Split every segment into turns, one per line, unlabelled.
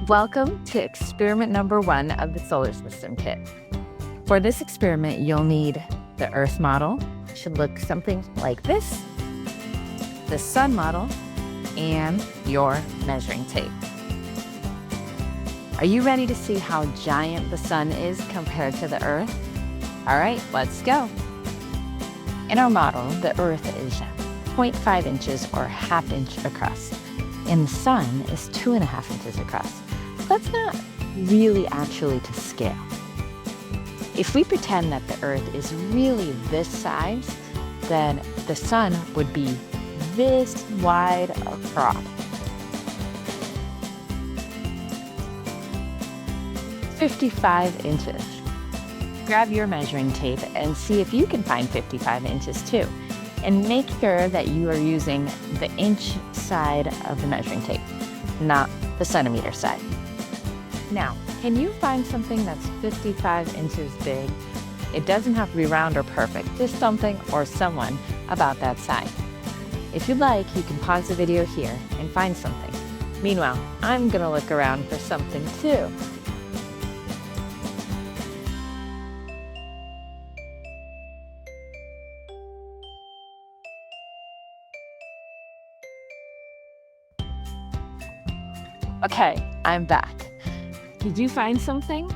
Welcome to experiment number 1 of the Solar System Kit. For this experiment, you'll need the Earth model, it should look something like this, the Sun model, and your measuring tape. Are you ready to see how giant the Sun is compared to the Earth? All right, let's go. In our model, the Earth is 0.5 inches or ½ inch across, and the Sun is 2.5 inches across. That's not really actually to scale. If we pretend that the Earth is really this size, then the Sun would be this wide across. "55 inches. Grab your measuring tape and see if you can find 55 inches too. And make sure that you are using the inch side of the measuring tape, not the centimeter side. Now, can you find something that's 55 inches big? It doesn't have to be round or perfect, just something or someone about that size. If you'd like, you can pause the video here and find something. Meanwhile, I'm gonna look around for something too. Okay, I'm back. Did you find something?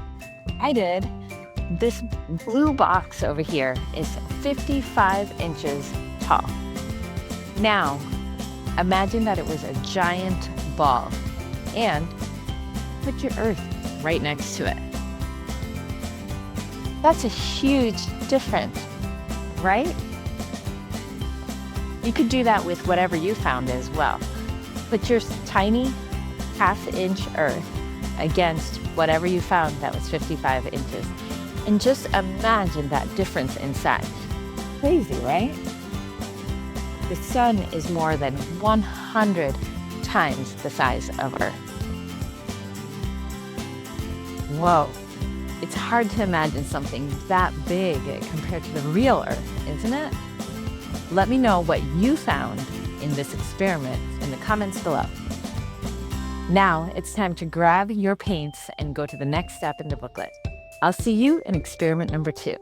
I did. This blue box over here is 55 inches tall. Now, imagine that it was a giant ball and put your Earth right next to it. That's a huge difference, right? You could do that with whatever you found as well. Put your tiny ½ inch Earth against whatever you found that was 55 inches. And just imagine that difference in size. Crazy, right? The Sun is more than 100 times the size of Earth. Whoa, it's hard to imagine something that big compared to the real Earth, isn't it? Let me know what you found in this experiment in the comments below. Now it's time to grab your paints and go to the next step in the booklet. I'll see you in experiment number 2.